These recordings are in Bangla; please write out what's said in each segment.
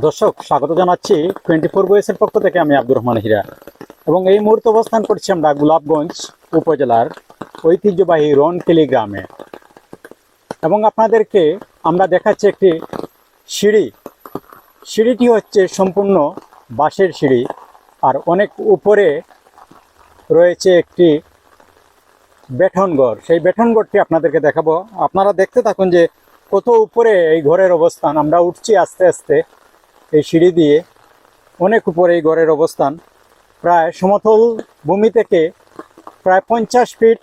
দর্শক স্বাগত জানাচ্ছি 24 বয়েসের পক্ষ থেকে। আমি আব্দুর রহমান হীরা এবং এই মুহূর্তে অবস্থান করছি আমরা গোলাপগঞ্জ উপজেলার ঐতিহ্যবাহী রনকেলি গ্রামে এবং আপনাদেরকে আমরা দেখাচ্ছি একটি সিঁড়ি। সিঁড়িটি হচ্ছে সম্পূর্ণ বাঁশের সিঁড়ি আর অনেক উপরে রয়েছে একটি বেঠনঘর। সেই বেঠনঘরটি আপনাদেরকে দেখাবো, আপনারা দেখতে থাকুন যে কত উপরে এই ঘরের অবস্থান। আমরা উঠছি আস্তে আস্তে এই সিঁড়ি দিয়ে, অনেক উপরে এই ঘরের অবস্থান। প্রায় সমতল ভূমি থেকে প্রায় 50 ফিট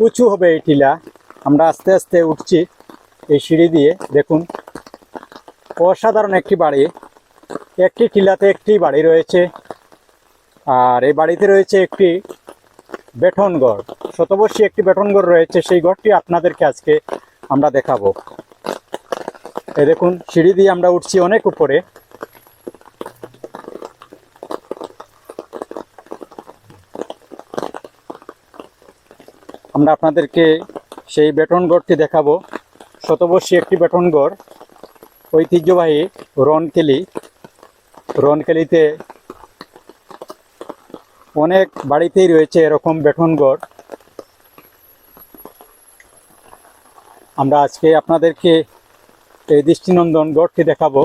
উঁচু হবে এই টিলা। আমরা আস্তে আস্তে উঠছি এই সিঁড়ি দিয়ে। দেখুন অসাধারণ একটি বাড়ি, একটি টিলাতে একটি বাড়ি রয়েছে আর এই বাড়িতে রয়েছে একটি বেঠনঘর, শতবর্ষী একটি বেঠনঘর রয়েছে। সেই ঘরটি আপনাদেরকে আজকে আমরা দেখাবো। এই দেখুন সিঁড়ি দিয়ে আমরা উঠছি অনেক উপরে। আমরা আপনাদেরকে সেই বেঠনঘরটি দেখাবো, শতবর্ষী একটি বেঠনঘর, ঐতিহ্যবাহী রনকেলি। রনকেলিতে অনেক বাড়িতেই রয়েছে এরকম বেঠনঘর। আমরা আজকে আপনাদেরকে এই দৃষ্টিনন্দন ঘরটি দেখাবো।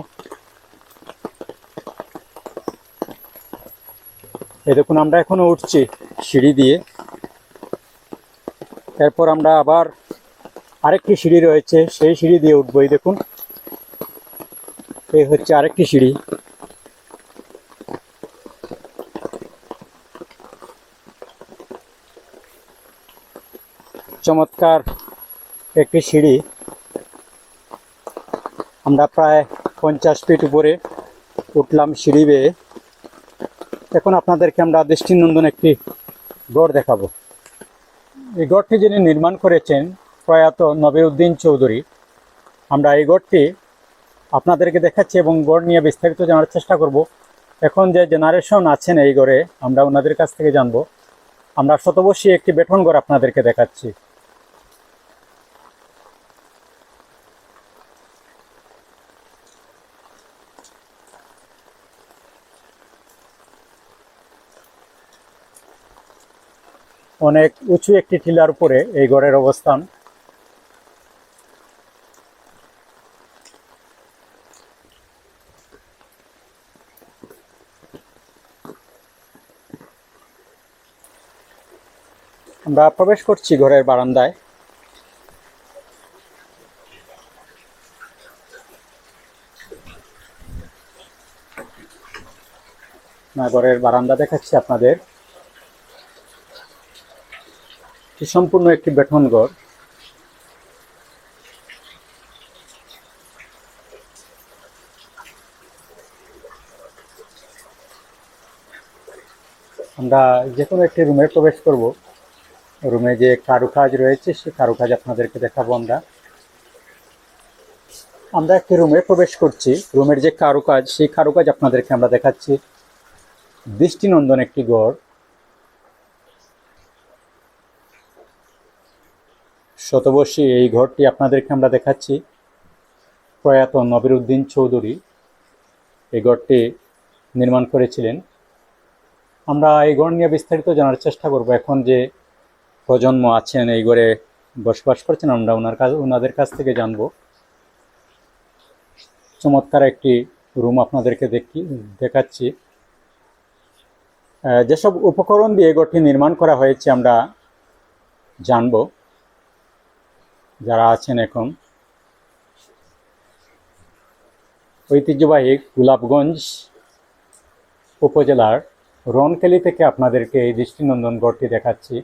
এই দেখুন আমরা এখনো উঠছি সিঁড়ি দিয়ে। এরপর আমরা আবার আরেকটি সিঁড়ি রয়েছে, সেই সিঁড়ি দিয়ে উঠবো। এই দেখুন এই হচ্ছে আরেকটি সিঁড়ি। চমৎকার একটি সিঁড়ি। আমরা প্রায় 50 ফিট উপরে উঠলাম সিঁড়ি বেয়ে। এখন আপনাদেরকে আমরা দৃষ্টিনন্দন একটি ঘর দেখাবো। এই ঘরটি যিনি নির্মাণ করেছেন প্রয়াত নবিউদ্দিন চৌধুরী। আমরা এই ঘরটি আপনাদেরকে দেখাচ্ছি এবং ঘর নিয়ে বিস্তারিত জানার চেষ্টা করব। এখন যে জেনারেশন আছেন এই ঘরে আমরা ওনাদের কাছ থেকে জানবো। আমরা শতবর্ষী একটি বেঠনঘর আপনাদেরকে দেখাচ্ছি। অনেক উঁচু একটি টিলার উপরে এই ঘরের অবস্থান। আমরা প্রবেশ করছি ঘরের বারান্দায়। ঘরের বারান্দা দেখাচ্ছি আপনাদের। সম্পূর্ণ একটি বেঠনঘর। আমরা যে কোনো একটি রুমে প্রবেশ করব। রুমে যে কারুকাজ রয়েছে সেই কারুকাজ আপনাদেরকে দেখাবো। আমরা একটি রুমে প্রবেশ করছি। রুমের যে কারুকাজ সেই কারুকাজ আপনাদেরকে আমরা দেখাচ্ছি। দৃষ্টিনন্দন একটি ঘর, শতবর্ষী এই ঘরটি আপনাদেরকে আমরা দেখাচ্ছি। প্রয়াত নবিউদ্দিন চৌধুরী এই ঘরটি নির্মাণ করেছিলেন। আমরা এই ঘর নিয়ে বিস্তারিত জানার চেষ্টা করব। এখন যে প্রজন্ম আছেন এই ঘরে বসবাস করছেন আমরা ওনাদের কাছ থেকে জানবো। চমৎকার একটি রুম আপনাদেরকে দেখাচ্ছি। যেসব উপকরণ দিয়ে ঘরটি নির্মাণ করা হয়েছে আমরা জানবো যারা আছেন এখন। ঐতিহ্যবাহী গোলাপগঞ্জ উপজেলার রনকেলি থেকে আপনাদেরকে এই দৃষ্টিনন্দন ঘরটি দেখাচ্ছি।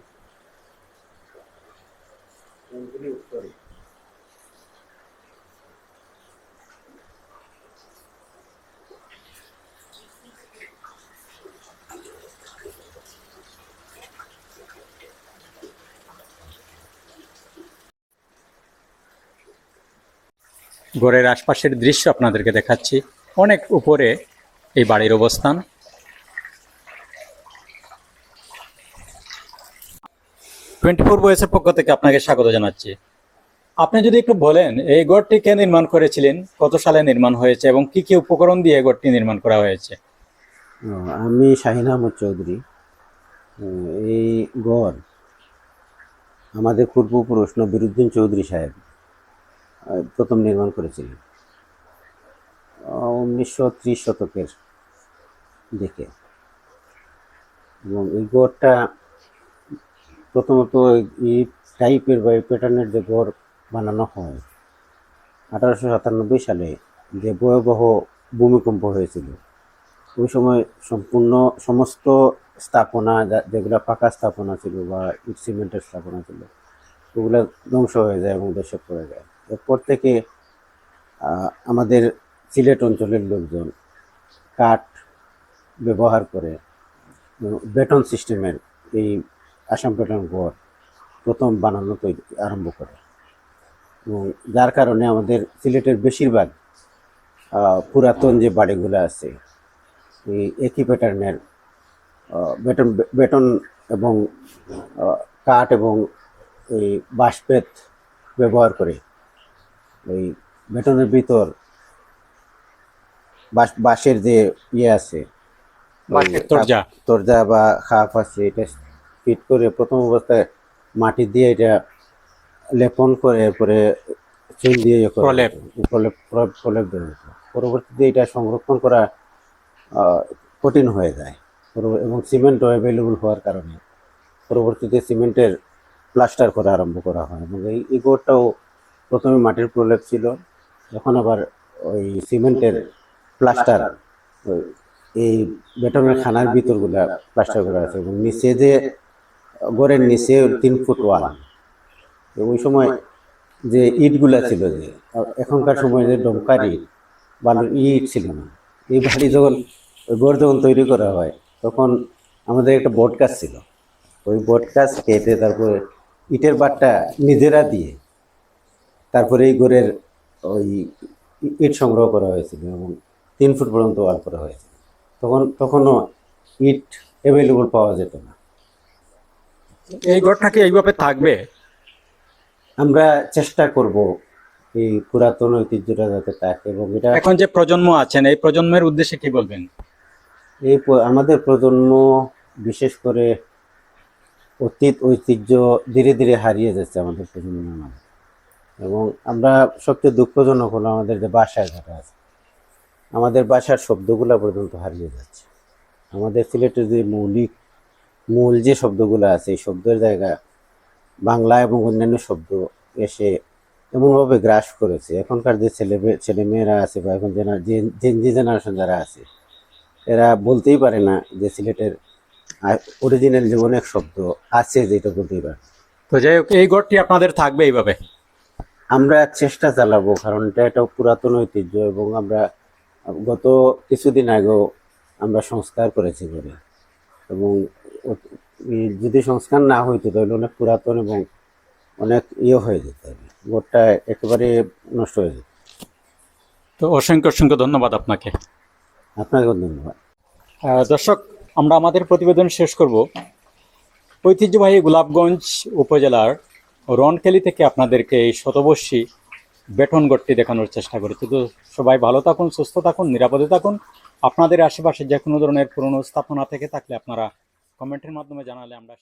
ঘরের আশপাশের দৃশ্য আপনাদেরকে দেখাচ্ছি। অনেক উপরে এই বাড়ির অবস্থান। 24 বয়েসের পক্ষ থেকে আপনাকে স্বাগত জানাচ্ছি। আপনি যদি একটু বলেন এই গড়টি কে নির্মাণ করেছিলেন, কত সালে নির্মাণ হয়েছে এবং কি কি উপকরণ দিয়ে এই গড়টি নির্মাণ করা হয়েছে? ও, আমি শাহিন আহমদ চৌধুরী। এই গড় আমাদের পূর্বপুরুষ নবিরুদ্দিন চৌধুরী সাহেব প্রথম নির্মাণ করেছিলেন 1930 শতকের দিকে। এবং এই গড়টা প্রথমত এই টাইপের বা এই প্যাটার্নের যে গড় বানানো হয় 1897 সালে যে ভয়াবহ ভূমিকম্প হয়েছিল, ওই সময় সম্পূর্ণ সমস্ত স্থাপনা যেগুলো পাকা স্থাপনা ছিল বা ইট সিমেন্টের স্থাপনা ছিল ওগুলো ধ্বংস হয়ে যায় এবং ধসে পড়ে যায়। এরপর থেকে আমাদের সিলেট অঞ্চলের লোকজন কাঠ ব্যবহার করে বেটন সিস্টেমের এই আসাম প্যাটার্ন ঘর প্রথম বানানো তৈরি আরম্ভ করে। এবং যার কারণে আমাদের সিলেটের বেশিরভাগ পুরাতন যে বাড়িগুলো আছে এই একই প্যাটার্নের বেটন বেটন এবং কাঠ এবং এই বাঁশবেত ব্যবহার করে ওই বেটনের ভিতর বাঁশের যে ইয়ে আছে, বাঁশের দরজা। তরজা বা খাপ আছে, এটা ফিট করে প্রথম অবস্থায় মাটি দিয়ে এটা লেপন করে, এরপরে চুন দিয়ে ইয়ে করা প্রলেপ। হতো, প্রলেপ দেওয়া হতো। পরবর্তীতে এটা সংরক্ষণ করা কঠিন হয়ে যায় এবং সিমেন্টও অ্যাভেলেবল হওয়ার কারণে পরবর্তীতে সিমেন্টের প্লাস্টার করা আরম্ভ করা হয়। এবং এই ঘরটাও প্রথমে মাটির প্রলেপ ছিল, এখন আবার ওই সিমেন্টের প্লাস্টার, এই বেটনের খানার ভিতরগুলা প্লাস্টার করা আছে। এবং নিচে যে ঘরের নিচে 3 ফুট ওয়াল, ওই সময় যে ইটগুলা ছিল, যে এখনকার সময় যে ডমকার ইট বালুর ইট ছিল না। এই বাড়ি যখন ওই ঘর যখন তৈরি করা হয় তখন আমাদের একটা বট গাছ ছিল, ওই বট গাছ কেটে তারপরে ইটের বাটটা নিজেরা দিয়ে তারপরে এই ঘরের ওই ইট সংগ্রহ করা হয়েছিল এবং 3 ফুট পর্যন্ত ওয়াল করা হয়েছিল। তখনও ইট অ্যাভেলেবল পাওয়া যেত না। এই গড়টা কি এইভাবে থাকবে? আমরা চেষ্টা করব এই পুরাতন ঐতিহ্যটা যাতে থাকে। এবং এটা এখন যে প্রজন্ম আছেন এই প্রজন্মের উদ্দেশ্যে কি বলবেন? আমাদের প্রজন্ম বিশেষ করে অতীত ঐতিহ্য ধীরে ধীরে হারিয়ে যাচ্ছে আমাদের প্রজন্মের মধ্যে। এবং আমরা সবচেয়ে দুঃখজনক হলো আমাদের যে ভাষায় যেটা আছে, আমাদের ভাষার শব্দগুলো পর্যন্ত হারিয়ে যাচ্ছে। আমাদের সিলেটের যে মূল যে শব্দগুলো আছে এই শব্দের জায়গায় বাংলা এবং অন্যান্য শব্দ এসে এমনভাবে গ্রাস করেছে। এখনকার যে ছেলেমেয়েরা আছে বা এখন যে জেনারেশন যারা আছে এরা বলতেই পারে না যে সিলেটের অরিজিনাল যে অনেক শব্দ আছে যেটা বলতেই পারে। তো যাই হোক, এই গড়টি আপনাদের থাকবে এইভাবে? আমরা চেষ্টা চালাবো, কারণ এটা একটা পুরাতন ঐতিহ্য। এবং আমরা গত কিছুদিন আগেও আমরা সংস্কার করেছি ঘরে। এবং যদি সংস্কার না হইতো তাহলে অনেক পুরাতন এবং অনেক হয়ে যেত আর কি। ঘরটা একেবারে নষ্ট হয়ে যেত। তো অসংখ্য অসংখ্য ধন্যবাদ আপনাকে। আপনাকেও ধন্যবাদ। দর্শক, আমরা আমাদের প্রতিবেদন শেষ করব ঐতিহ্যবাহী গোলাপগঞ্জ উপজেলার রনকেলি থেকে আপনাদেরকে এই শতবর্ষী বেটন গড়টি দেখানোর চেষ্টা করেছি। তো সবাই ভালো থাকুন, সুস্থ থাকুন, নিরাপদে থাকুন। আপনাদের আশেপাশে যে কোনো ধরনের পুরনো স্থাপনা থেকে থাকলে আপনারা কমেন্টের মাধ্যমে জানালে আমরা